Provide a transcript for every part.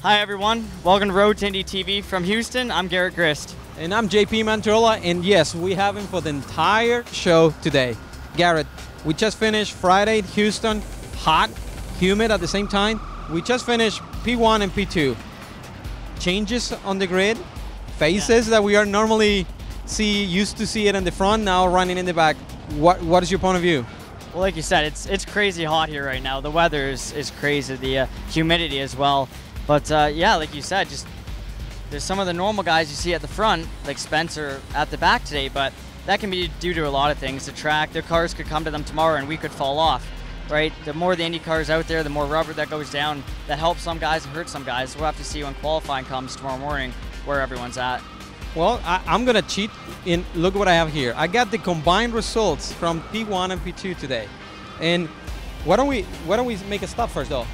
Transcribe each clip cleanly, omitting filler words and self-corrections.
Hi everyone, welcome to Road to Indy TV from Houston. I'm Garett Grist. And I'm JP Mantrola, and yes, we have him for the entire show today. Garett, we just finished Friday at Houston, hot, humid at the same time. We just finished P1 and P2. Changes on the grid, faces that we are normally used to see it in the front, now running in the back. What is your point of view? Well, like you said, it's crazy hot here right now. The weather is crazy, the humidity as well. But yeah, like you said, just there's some of the normal guys you see at the front, like Spencer, at the back today, but that can be due to a lot of things. The track, their cars could come to them tomorrow and we could fall off, right? The more the Indy cars out there, the more rubber that goes down. That helps some guys and hurts some guys. So we'll have to see when qualifying comes tomorrow morning where everyone's at. Well, I'm going to cheat in, look what I have here. I got the combined results from P1 and P2 today. And why don't we make a stop first though?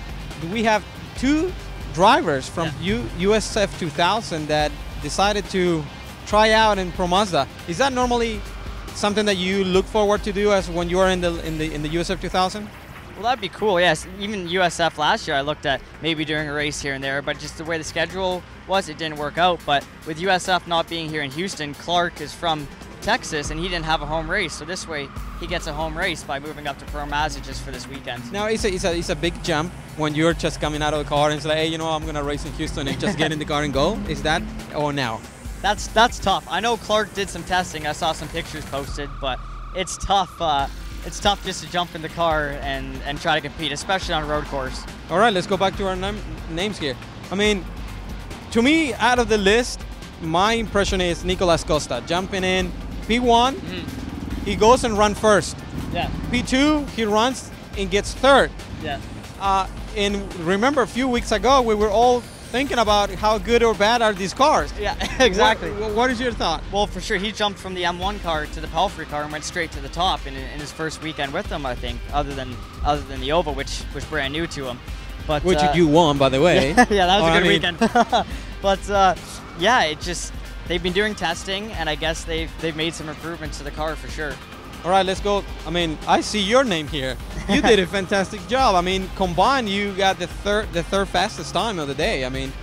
We have two drivers from USF 2000 that decided to try out in Pro Mazda. Is that normally something that you look forward to do as when you are in the USF 2000? Well, that'd be cool, yes. Even USF last year I looked at maybe doing a race here and there, but just the way the schedule was, it didn't work out. But with USF not being here in Houston, Clark is from Texas and he didn't have a home race, so this way he gets a home race by moving up to Pro Mazda just for this weekend. Now it's a big jump when you're just coming out of the car and it's like, hey, you know, I'm gonna race in Houston and just get in the car and go. Is that or now? That's tough. I know Clark did some testing. I saw some pictures posted, but it's tough. It's tough just to jump in the car and try to compete, especially on a road course. All right, let's go back to our names here. I mean, to me, out of the list, my impression is Nicolas Costa jumping in P1. He goes and runs first. Yeah. P2, he runs and gets third. Yeah. And remember, a few weeks ago, we were all thinking about how good or bad are these cars. Yeah, exactly. What is your thought? Well, for sure, he jumped from the M1 car to the Pelfrey car and went straight to the top in his first weekend with them, I think, other than the Oval, which was brand new to him. But which you won, by the way. Yeah, that was a good weekend. But yeah, it just, they've been doing testing, and I guess they've made some improvements to the car for sure. All right, let's go. I mean, I see your name here. You did a fantastic job. I mean, combined, you got the third fastest time of the day. I mean,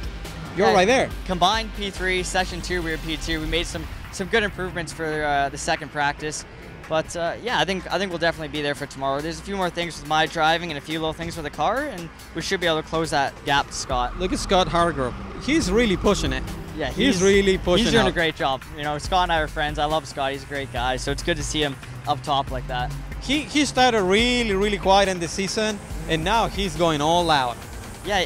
you're right there. Combined P3, session 2, we were P2. We made some good improvements for the second practice. But yeah, I think we'll definitely be there for tomorrow. There's a few more things with my driving and a few little things with the car, and we should be able to close that gap to Scott. Look at Scott Hargrove. He's really pushing it. Yeah, he's really pushing it. He's doing a great job. You know, Scott and I are friends. I love Scott. He's a great guy. So it's good to see him up top like that. He started really quiet in the season, and now he's going all out. Yeah,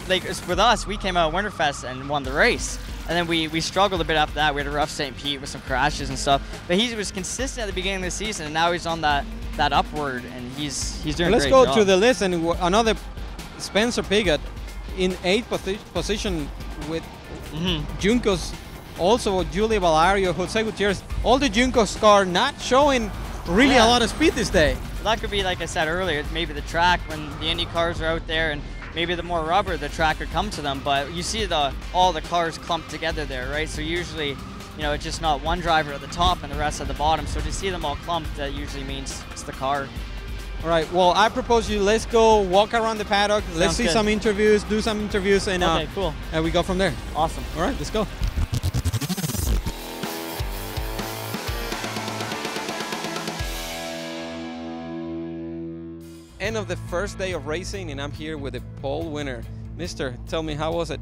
like with us, we came out at Winterfest and won the race. And then we struggled a bit after that. We had a rough St. Pete with some crashes and stuff. But he was consistent at the beginning of the season, and now he's on that upward, and he's doing a great job. Let's go to the list, and another Spencer Pigot in 8th position with Juncos, also Julia Valario, Jose Gutierrez. All the Juncos cars not showing really a lot of speed this day. That could be, like I said earlier, maybe the track when the Indy cars are out there, and maybe the more rubber, the track could come to them. But you see all the cars clumped together there, right? So usually, you know, it's just not one driver at the top and the rest at the bottom. So to see them all clumped, that usually means it's the car. All right, well, I propose let's go walk around the paddock. Let's see some interviews, do some interviews, and okay, cool. And we go from there. Awesome. All right, let's go. End of the first day of racing, and I'm here with the pole winner. Mister, tell me, how was it?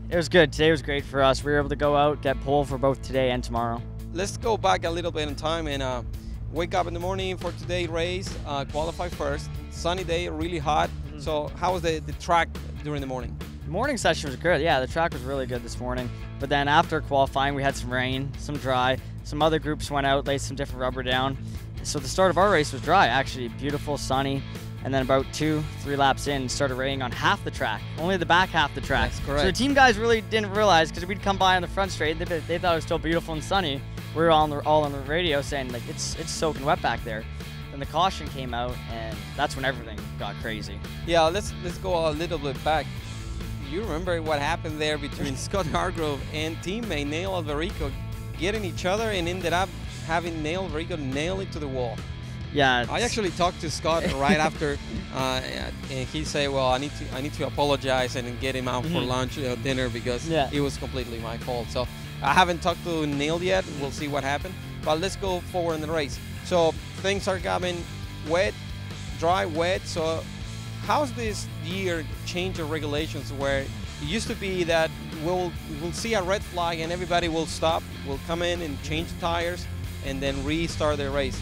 It was good. Today was great for us. We were able to go out, get pole for both today and tomorrow. Let's go back a little bit in time and wake up in the morning for today's race, qualify first. Sunny day, really hot. So how was the track during the morning? The morning session was good. Yeah, the track was really good this morning. But then after qualifying, we had some rain, some dry. Some other groups went out, laid some different rubber down. So the start of our race was dry, actually. Beautiful, sunny. And then about 2-3 laps in, started raining on half the track, only the back half the track. That's correct. So the team guys really didn't realize, because we'd come by on the front straight, they thought it was still beautiful and sunny. We were all on the radio saying, like, it's soaking wet back there. Then the caution came out, and that's when everything got crazy. Yeah, let's go a little bit back. You remember what happened there between Scott Hargrove and teammate Neil Alvarico getting each other, and ended up having Neil Alvarico nail it to the wall. Yeah. I actually talked to Scott right after, and he said, "Well, I need to apologize and get him out for lunch, dinner, because it was completely my fault." So I haven't talked to Neil yet. We'll see what happened. But let's go forward in the race. So things are coming wet, dry, wet. So how's this year change of regulations, where it used to be that we'll see a red flag and everybody will stop, will come in and change the tires and then restart their race?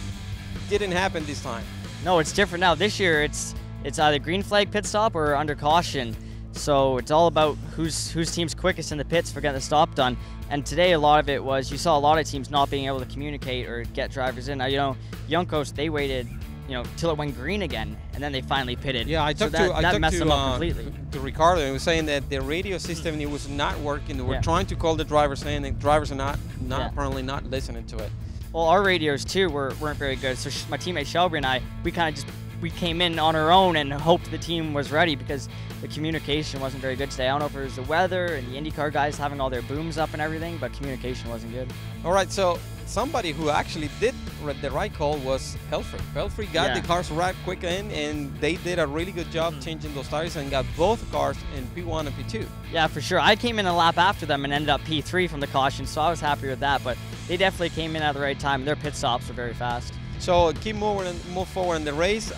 Didn't happen this time. No, it's different now. This year it's either green flag pit stop or under caution. So it's all about whose team's quickest in the pits for getting the stop done. And today a lot of it was, you saw a lot of teams not being able to communicate or get drivers in. Now, you know, Juncos, they waited, you know, till it went green again, and then they finally pitted. Yeah, I talked that messed them up completely. To Ricardo, he was saying that the radio system, it was not working. They were trying to call the drivers in, and drivers are not apparently not listening to it. Well, our radios too weren't very good. So my teammate Shelby and I, we came in on our own and hoped the team was ready, because the communication wasn't very good today. I don't know if it was the weather and the IndyCar guys having all their booms up and everything, but communication wasn't good. All right, so somebody who actually did the right call was Pelfrey. Pelfrey got the cars right quick in, and they did a really good job changing those tires and got both cars in P1 and P2. Yeah, for sure. I came in a lap after them and ended up P3 from the caution, so I was happy with that, but they definitely came in at the right time. Their pit stops were very fast. So move forward in the race.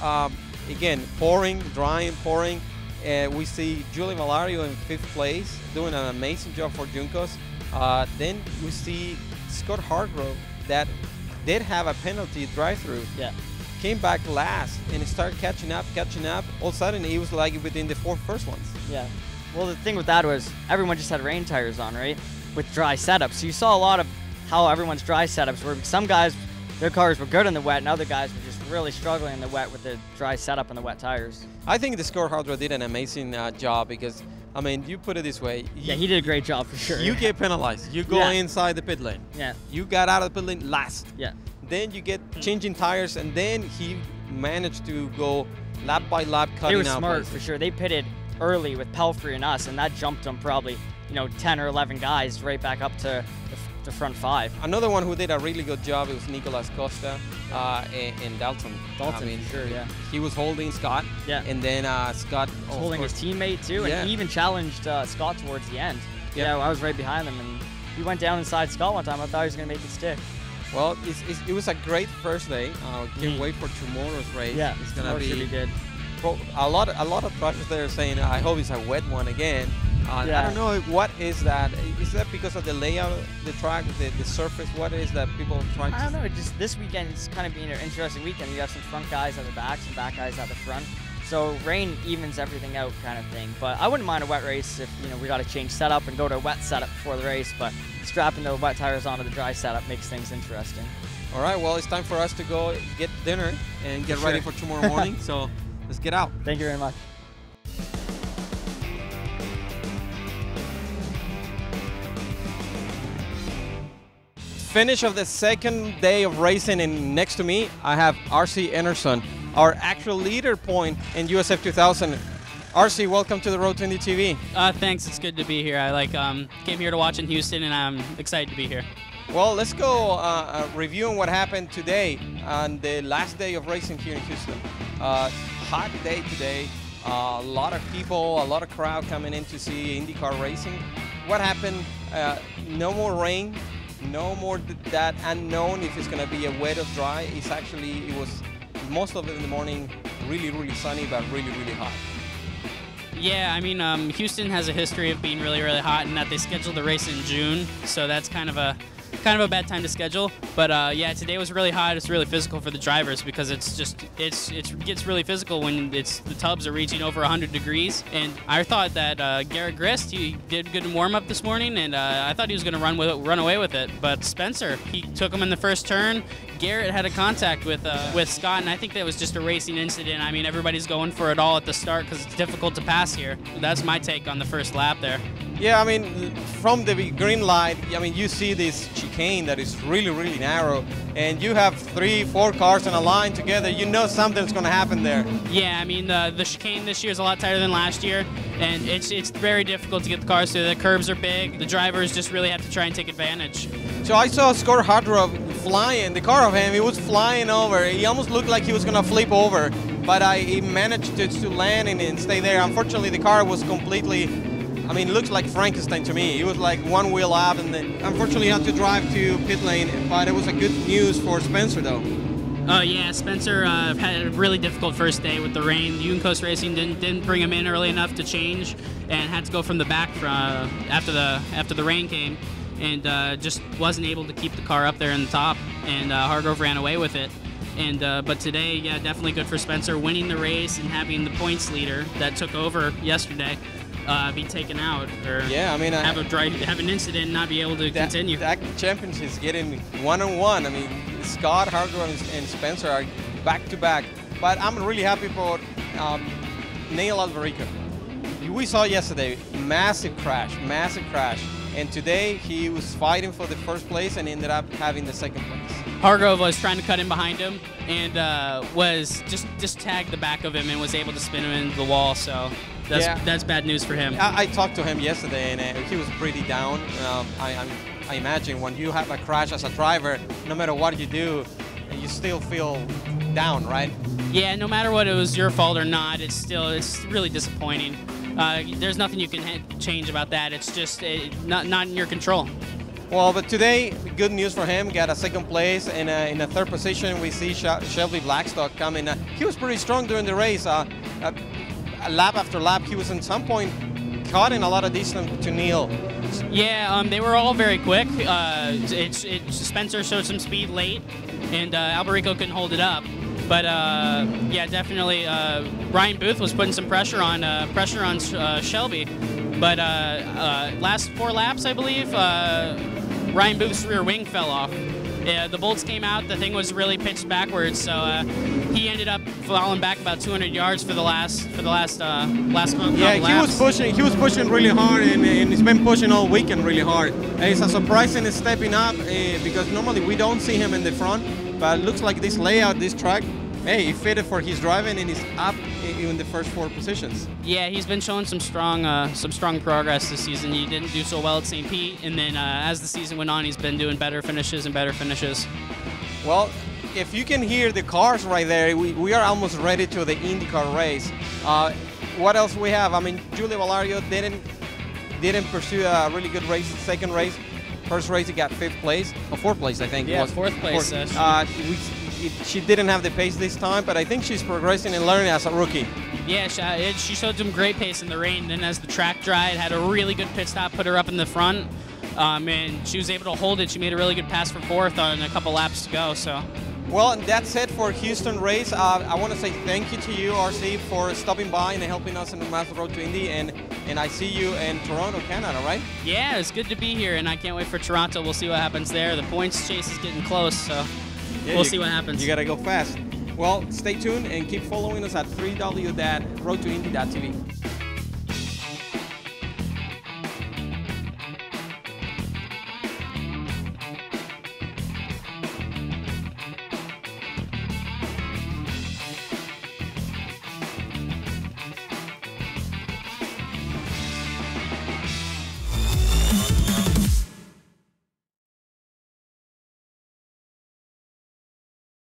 Again, pouring, drying, pouring. We see Julie Valario in 5th place, doing an amazing job for Juncos. Then we see Scott Hargrove, that did have a penalty drive-through. Yeah. Came back last and started catching up. All of a sudden, he was like within the 4 first ones. Yeah. Well, the thing with that was everyone just had rain tires on, right? With dry setups. So you saw a lot of how everyone's dry setups were. Some guys, their cars were good in the wet, and other guys were just really struggling in the wet with the dry setup and the wet tires. I think the Scott Hargrove did an amazing job, because, I mean, you put it this way. Yeah, he did a great job for sure. You get penalized. You go inside the pit lane. Yeah. You got out of the pit lane last. Yeah. Then you get changing tires, and then he managed to go lap by lap, cutting out. They were smart for sure. They pitted early with Pelfrey and us, and that jumped them probably, you know, 10 or 11 guys right back up to the front 5. Another one who did a really good job, it was Nicolas Costa and Dalton. Dalton, I mean, sure, yeah. He was holding Scott. Yeah. And then Scott was holding his teammate too, and he even challenged Scott towards the end. Yep. Yeah, I was right behind him, and he went down inside Scott one time. I thought he was going to make it stick. Well, it was a great first day. Can't wait for tomorrow's race. Yeah, it's going to be good. A lot of drivers there saying, I hope it's a wet one again. I don't know, what is that? Is that because of the layout of the track, the surface? What is that people trying to... I don't know, just this weekend is kind of being an interesting weekend. You have some front guys at the back, some back guys at the front. So rain evens everything out kind of thing. But I wouldn't mind a wet race if, you know, we got to change setup and go to a wet setup before the race. But strapping the wet tires onto the dry setup makes things interesting. All right, well, it's time for us to go get dinner and get ready for tomorrow morning. So let's get out. Thank you very much. Finish of the second day of racing, and next to me I have RC Enerson, our actual leader point in USF 2000. RC, welcome to the Road to Indy TV. Thanks, it's good to be here. I came here to watch in Houston, and I'm excited to be here. Well, let's go reviewing what happened today on the last day of racing here in Houston. Hot day today, a lot of people, a lot of crowd coming in to see IndyCar racing. What happened? No more rain. No more that unknown if it's going to be a wet or dry. It was most of it in the morning really, really sunny, but really, really hot. Yeah, I mean, Houston has a history of being really, really hot, and that they scheduled the race in June, so that's kind of a bad time to schedule. But yeah, today was really hot. It's really physical for the drivers, because it gets really physical when the tubs are reaching over 100 degrees. And I thought that Garett Grist, he did good in warm up this morning, and I thought he was going to run away with it. But Spencer, he took him in the first turn. Garrett had a contact with Scott, and I think that was just a racing incident. I mean, everybody's going for it all at the start because it's difficult to pass here. That's my take on the first lap there. Yeah, I mean, from the green light, I mean, you see this chicane that is really, really narrow, and you have 3-4 cars in a line together. You know something's going to happen there. Yeah, I mean, the chicane this year is a lot tighter than last year, and it's very difficult to get the cars through. The curbs are big. The drivers just really have to try and take advantage. So I saw Scott Hargrove flying. The car of him, he was flying over. He almost looked like he was gonna flip over, but he managed to land and stay there. Unfortunately, the car was completely, I mean, it looks like Frankenstein to me. It was like one wheel up, and then unfortunately he had to drive to pit lane, but it was a good news for Spencer though. Oh yeah, Spencer had a really difficult first day with the rain. Yun Coast Racing didn't bring him in early enough to change, and had to go from the back after the rain came, and just wasn't able to keep the car up there in the top. And Hargrove ran away with it. And but today, yeah, definitely good for Spencer, winning the race and having the points leader that took over yesterday be taken out, or yeah, I mean, have an incident and not be able to continue. That championship is getting one-on-one. I mean, Scott, Hargrove, and Spencer are back-to-back. But I'm really happy for Neil Alberico. We saw yesterday, massive crash. And today, he was fighting for the first place and ended up having the second place. Hargrove was trying to cut in behind him and was just tagged the back of him and was able to spin him into the wall. So that's bad news for him. I talked to him yesterday, and he was pretty down. I imagine when you have a crash as a driver, no matter what you do, you still feel down, right? Yeah, no matter what it was your fault or not, it's really disappointing. There's nothing you can change about that. It's just not in your control. Well, but today, good news for him. Got a second place, and in a third position, we see Shelby Blackstock coming. He was pretty strong during the race. Lap after lap, he was at some point caught in a lot of distance to Neil. Yeah, they were all very quick. Spencer showed some speed late, and Alberico couldn't hold it up. But yeah, definitely, Ryan Booth was putting some pressure on Shelby. But last 4 laps, I believe, Ryan Booth's rear wing fell off. Yeah, the bolts came out. The thing was really pitched backwards, so he ended up falling back about 200 yards for the last couple laps. He was pushing really hard, and he's been pushing all weekend really hard. It's a surprising stepping up because normally we don't see him in the front, but it looks like this layout, this track, hey, he fitted for his driving, and he's up in the first 4 positions. Yeah, he's been showing some strong progress this season. He didn't do so well at St. Pete, and then as the season went on, he's been doing better finishes and better finishes. Well, if you can hear the cars right there, we are almost ready to the IndyCar race. What else we have? I mean, Julio Valario didn't pursue a really good race. Second race, first race he got 5th place, or 4th place I think. Yeah, 4th place. She didn't have the pace this time, but I think she's progressing and learning as a rookie. Yeah, she showed some great pace in the rain. Then as the track dried, had a really good pit stop, put her up in the front, and she was able to hold it. She made a really good pass for 4th on a couple laps to go. So. Well, that's it for Houston race. I want to say thank you to you, RC, for stopping by and helping us in the Mazda Road to Indy, and I see you in Toronto, Canada, right? Yeah, it's good to be here, and I can't wait for Toronto. We'll see what happens there. The points chase is getting close, so yeah, we'll see what happens. You got to go fast. Well, stay tuned and keep following us at www.roadtoindy.tv.